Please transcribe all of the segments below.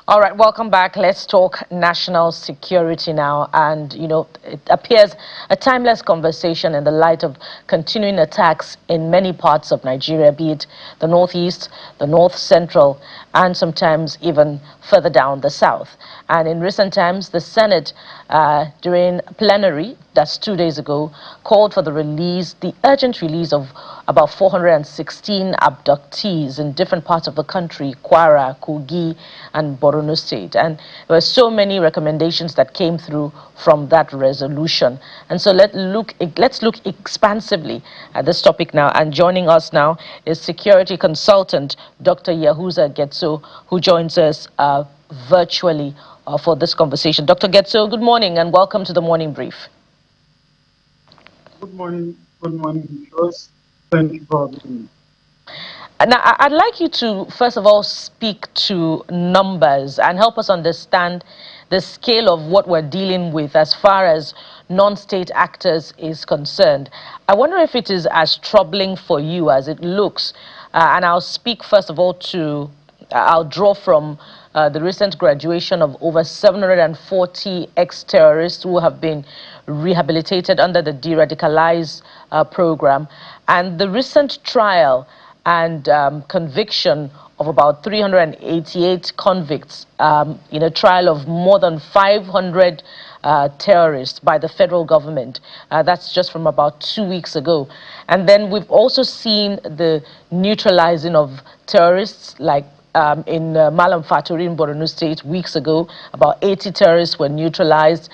All right, welcome back. Let's talk national security now. And, it appears a timeless conversation in the light of continuing attacks in many parts of Nigeria, be it the northeast, the north central, and sometimes even further down the south. And in recent times, the Senate, during plenary, that's 2 days ago, called for the urgent release of about 416 abductees in different parts of the country, Kwara, Kogi, and Borno State. And there were so many recommendations that came through from that resolution. And so let's look expansively at this topic now. And joining us now is security consultant Dr. Yahuza Getso, who joins us virtually for this conversation. Dr. Getso, good morning and welcome to the Morning Brief. Good morning, Joyce. Thank you for having me. Now, I'd like you to, first of all, speak to numbers and help us understand the scale of what we're dealing with as far as non-state actors is concerned. I wonder if it is as troubling for you as it looks. And I'll speak, first of all, I'll draw from the recent graduation of over 740 ex-terrorists who have been rehabilitated under the Deradicalize program, and the recent trial and conviction of about 388 convicts in a trial of more than 500 terrorists by the federal government. That's just from about 2 weeks ago. And then we've also seen the neutralizing of terrorists like in Malam Faturi in Borno State weeks ago. About 80 terrorists were neutralized,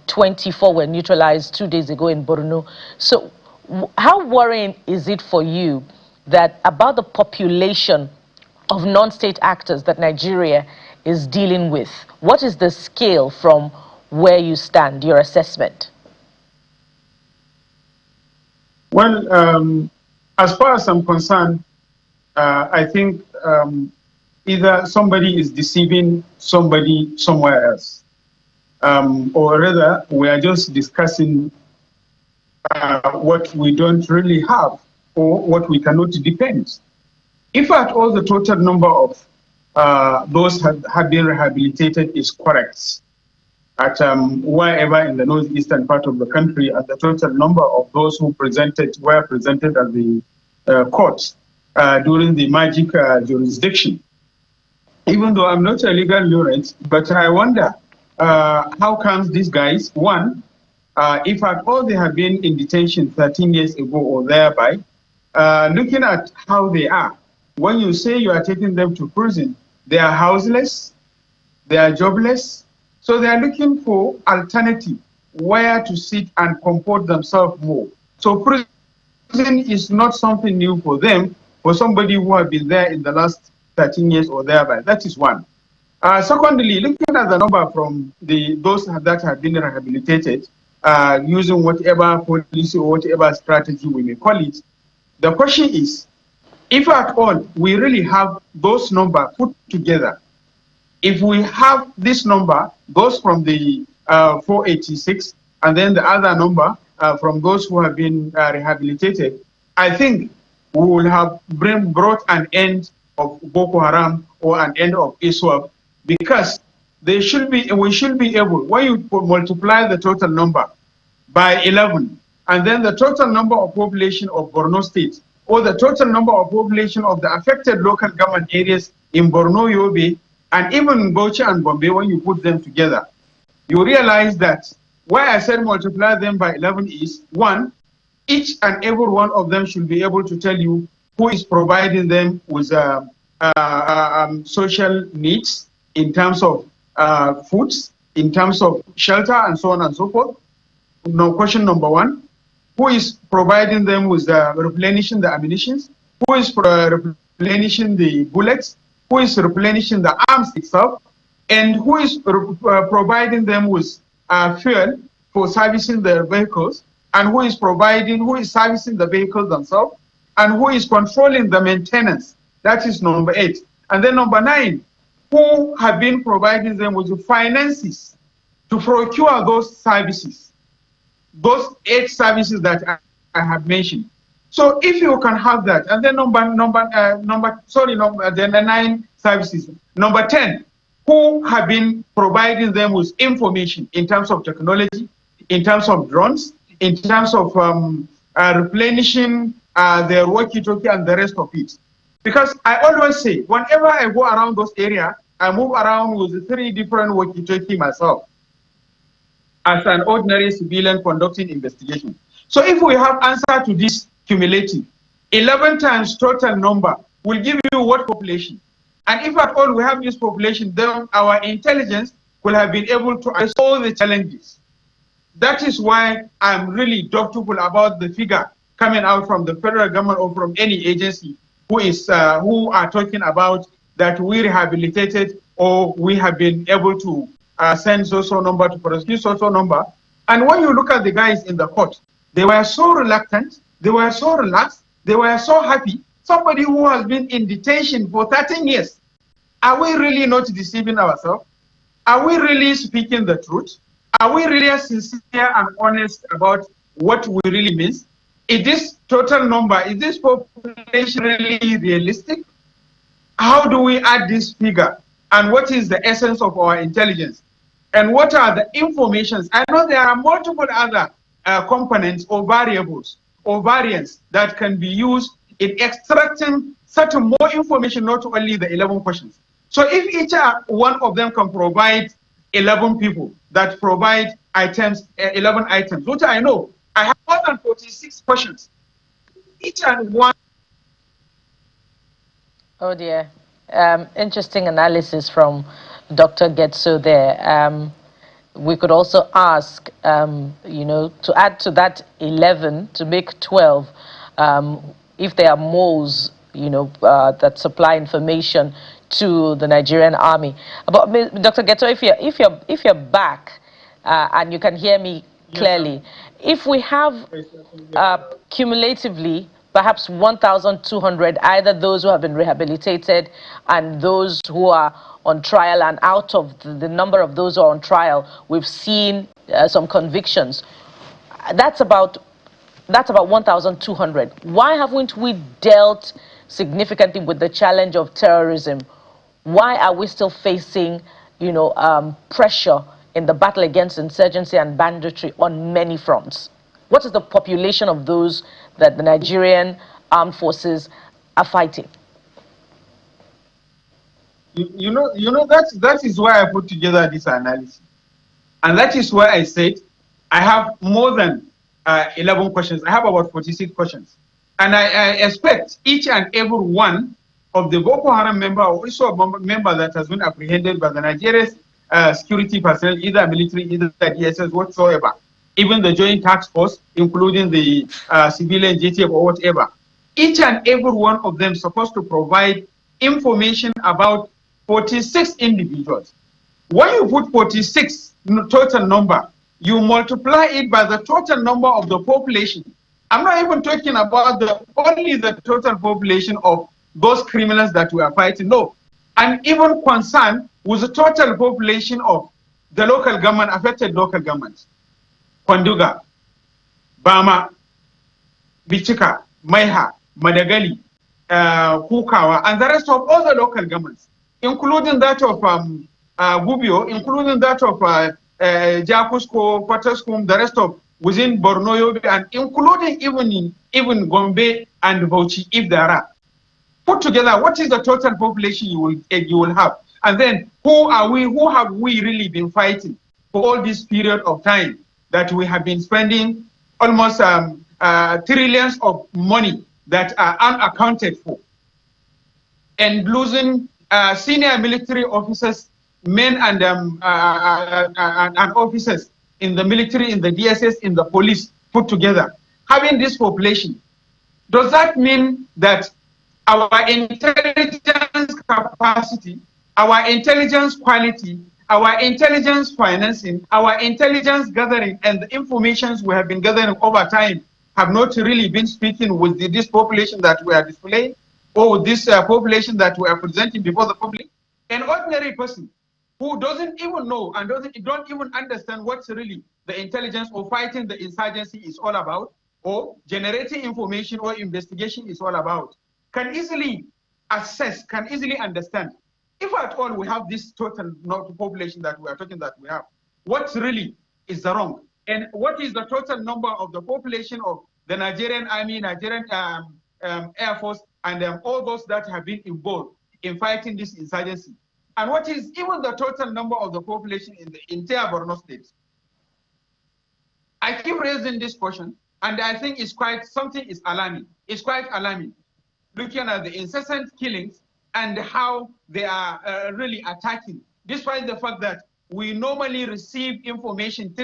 24 were neutralized 2 days ago in Borno. So how worrying is it for you that about the population of non-state actors that Nigeria is dealing with? What is the scale from where you stand, your assessment? Well, as far as I'm concerned, I think either somebody is deceiving somebody somewhere else, or rather, we are just discussing what we don't really have or what we cannot depend. If at all the total number of those have been rehabilitated is correct at wherever in the northeastern part of the country, and the total number of those who were presented at the court during the magic jurisdiction. Even though I'm not a legal lawyer, but I wonder how comes these guys, one, if at all they have been in detention 13 years ago or thereby, looking at how they are, when you say you are taking them to prison, they are houseless, they are jobless, so they are looking for alternative where to sit and comport themselves more. So prison is not something new for them, for somebody who have been there in the last 13 years or thereby. That is one. Secondly, looking at the number from those that have been rehabilitated, using whatever policy or whatever strategy we may call it, the question is, if at all we really have those numbers put together, if we have this number, goes from the 486, and then the other number from those who have been rehabilitated, I think we will have brought an end of Boko Haram or an end of ISWAP, because we should be able, when you multiply the total number by 11, and then the total number of population of Borno State, or the total number of population of the affected local government areas in Borno, Yobe, and even Bauchi and Bombay, when you put them together, you realize that why I said multiply them by 11 is, one, each and every one of them should be able to tell you who is providing them with social needs in terms of foods, in terms of shelter, and so on and so forth. No, question number one. Who is providing them with replenishing the ammunition? Who is replenishing the bullets? Who is replenishing the arms itself? And who is providing them with fuel for servicing their vehicles? And who is servicing the vehicles themselves? And who is controlling the maintenance? That is number 8. And then number 9, who have been providing them with the finances to procure those services? Those 8 services that I have mentioned. So if you can have that, and then the 9 services. Number 10, who have been providing them with information in terms of technology, in terms of drones, in terms of replenishing their walkie-talkie and the rest of it. Because I always say, whenever I go around those areas, I move around with 3 different walkie-talkie myself as an ordinary civilian conducting investigation. So if we have answer to this cumulative, 11 times total number will give you what population? And if at all we have this population, then our intelligence will have been able to address all the challenges. That is why I'm really doubtful about the figure coming out from the federal government or from any agency who are talking about that we rehabilitated or we have been able to send so number to prosecute so number. And when you look at the guys in the court, they were so reluctant, they were so relaxed, they were so happy. Somebody who has been in detention for 13 years. Are we really not deceiving ourselves? Are we really speaking the truth? Are we really sincere and honest about what we really mean? Is this total number, is this population really realistic? How do we add this figure? And what is the essence of our intelligence? And what are the informations? I know there are multiple other components or variables or variants that can be used in extracting certain more information, not only the 11 questions. So if each one of them can provide 11 people that provide items, 11 items, which I know, I have more than 46 questions. Each and one. Oh dear. Interesting analysis from Dr. Getso there. We could also ask, to add to that 11 to make 12, if there are moles, that supply information to the Nigerian army. But Dr. Getso, if you're back and you can hear me clearly, if we have cumulatively perhaps 1,200, either those who have been rehabilitated and those who are on trial, and out of the number of those who are on trial, we've seen some convictions. That's about 1,200. Why haven't we dealt significantly with the challenge of terrorism? Why are we still facing, pressure in the battle against insurgency and banditry on many fronts? What is the population of those that the Nigerian armed forces are fighting? That is why I put together this analysis. And that is why I said I have more than 11 questions. I have about 46 questions. And I expect each and every one of the Boko Haram member or also a member that has been apprehended by the Nigerian security personnel, either military, either DSS, whatsoever, even the joint task force, including the civilian JTF or whatever, each and every one of them is supposed to provide information about 46 individuals. When you put 46 total number, you multiply it by the total number of the population. I'm not even talking about only the total population of those criminals that we are fighting. No, I'm even concerned with the total population of the local government, affected local governments. Kwanduga, Bama, Bichika, Maiha, Madagali, Kukawa, and the rest of all the local governments, including that of Gubio, including that of Jakusko, Pataskum, the rest of within Borno, Yobe, and including even Gombe and Bauchi, if there are. Put together, what is the total population you will have? And then who have we really been fighting for all this period of time that we have been spending almost trillions of money that are unaccounted for, and losing senior military officers, men and officers in the military, in the DSS, in the police put together. Having this population, does that mean that our intelligence capacity, our intelligence quality, our intelligence financing, our intelligence gathering, and the informations we have been gathering over time have not really been speaking with this population that we are displaying, or with this population that we are presenting before the public? An ordinary person who doesn't even know and don't even understand what's really the intelligence or fighting the insurgency is all about, or generating information or investigation is all about, can easily assess, can easily understand if at all we have this total population that we are talking that we have, what really is the wrong? And what is the total number of the population of the Nigerian Army, Nigerian Air Force, and all those that have been involved in fighting this insurgency? And what is even the total number of the population in the entire Borno state? I keep raising this question, and I think it's quite, something is alarming. It's quite alarming, looking at the incessant killings and how they are really attacking, despite the fact that we normally receive information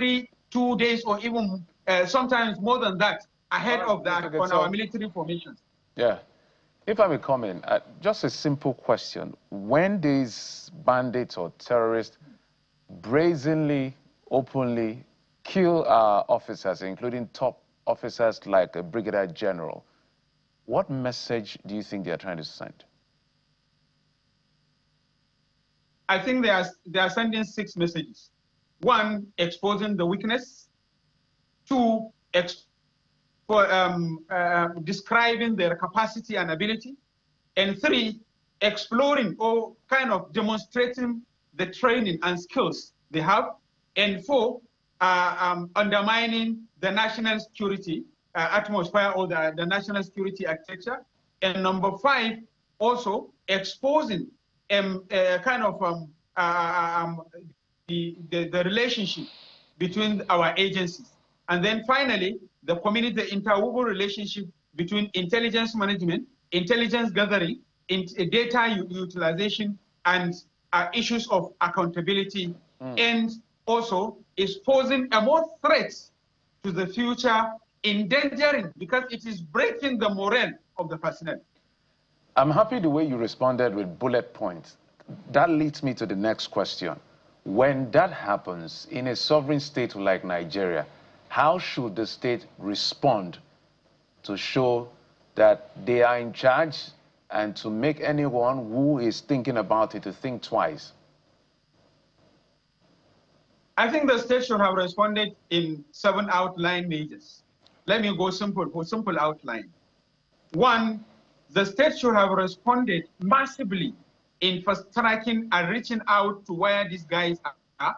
2 days or even sometimes more than that ahead of that on our military formations. Yeah. If I may come in, just a simple question. When these bandits or terrorists brazenly, openly kill our officers, including top officers like a brigadier general, what message do you think they are trying to send? I think they are sending 6 messages. 1, exposing the weakness. 2, describing their capacity and ability. And 3, exploring or kind of demonstrating the training and skills they have. And 4, undermining the national security atmosphere or the national security architecture. And number 5, also exposing kind of the relationship between our agencies. And then finally, the interwoven relationship between intelligence management, intelligence gathering, data utilization, and issues of accountability. And also is posing a more threat to the future, endangering, because it is breaking the morale of the personnel. I'm happy the way you responded with bullet points. That leads me to the next question. When that happens in a sovereign state like Nigeria, how should the state respond to show that they are in charge and to make anyone who is thinking about it to think twice? I think the state should have responded in 7 outline measures. Let me go simple outline. 1, the state should have responded massively in fast-tracking and reaching out to where these guys are,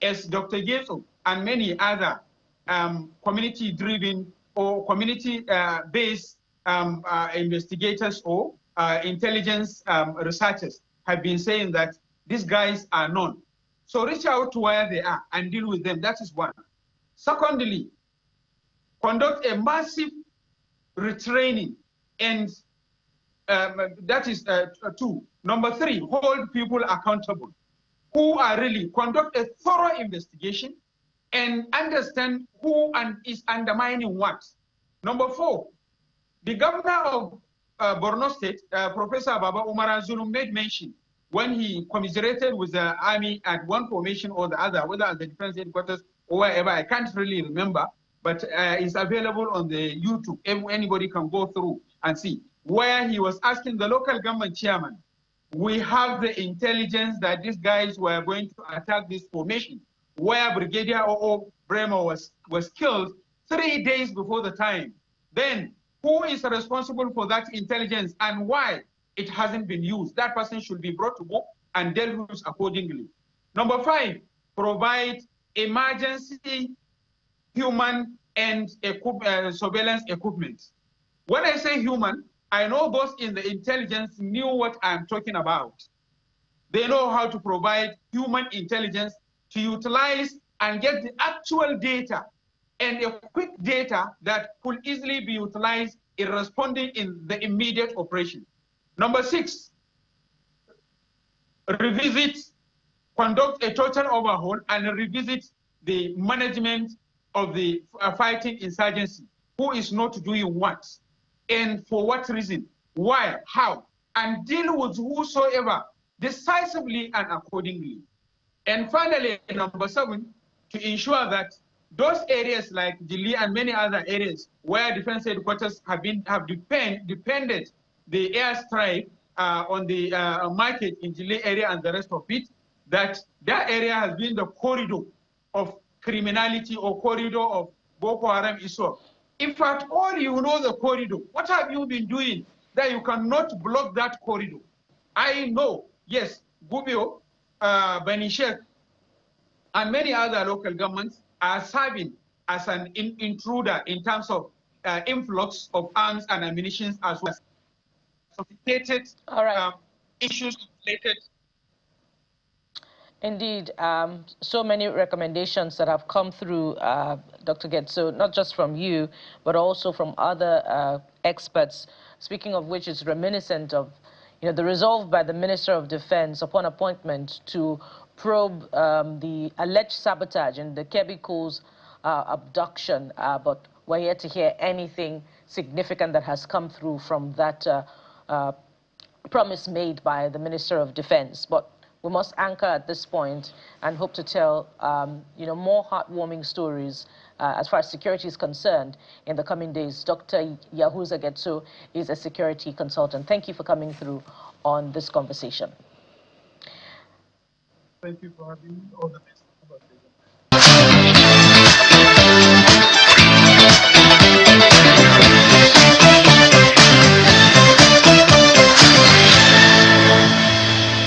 as Dr. Geso and many other community-driven or community-based investigators or intelligence researchers have been saying that these guys are known. So reach out to where they are and deal with them. That is 1. Secondly, conduct a massive retraining, and that is 2. Number 3, hold people accountable who are really, conduct a thorough investigation and understand who is undermining what. Number 4, the governor of Borno State, Professor Baba Umar Zulum, made mention when he commiserated with the army at one formation or the other, whether at the defense headquarters or wherever, I can't really remember, but it's available on the YouTube. Anybody can go through and see, where he was asking the local government chairman, we have the intelligence that these guys were going to attack this formation, where Brigadier O.O. Bremer was killed 3 days before the time. Then who is responsible for that intelligence and why it hasn't been used? That person should be brought to book and dealt with accordingly. Number 5, provide emergency human and surveillance equipment. When I say human, I know those in the intelligence knew what I'm talking about. They know how to provide human intelligence to utilize and get the actual data and a quick data that could easily be utilized in responding in the immediate operation. Number 6, conduct a total overhaul and revisit the management of the fighting insurgency. Who is not doing what? And for what reason? Why? How? And deal with whosoever decisively and accordingly. And finally, number 7, to ensure that those areas like Dili and many other areas where defense headquarters have depended the airstrike on the market in Dili area and the rest of it, that area has been the corridor of criminality or corridor of Boko Haram ISWAP. If at all you know the corridor, what have you been doing that you cannot block that corridor? I know, yes, Gubbio, Bani Sheikh, and many other local governments are serving as an intruder in terms of influx of arms and ammunition, as well as sophisticated All right. issues related. Indeed, so many recommendations that have come through, Dr. Getso, not just from you, but also from other experts, speaking of which is reminiscent of the resolve by the Minister of Defense upon appointment to probe the alleged sabotage in the chemicals abduction, but we're yet to hear anything significant that has come through from that promise made by the Minister of Defense. But we must anchor at this point and hope to tell more heartwarming stories as far as security is concerned in the coming days. Dr. Yahuza Getso is a security consultant. Thank you for coming through on this conversation. Thank you for having me. All the best.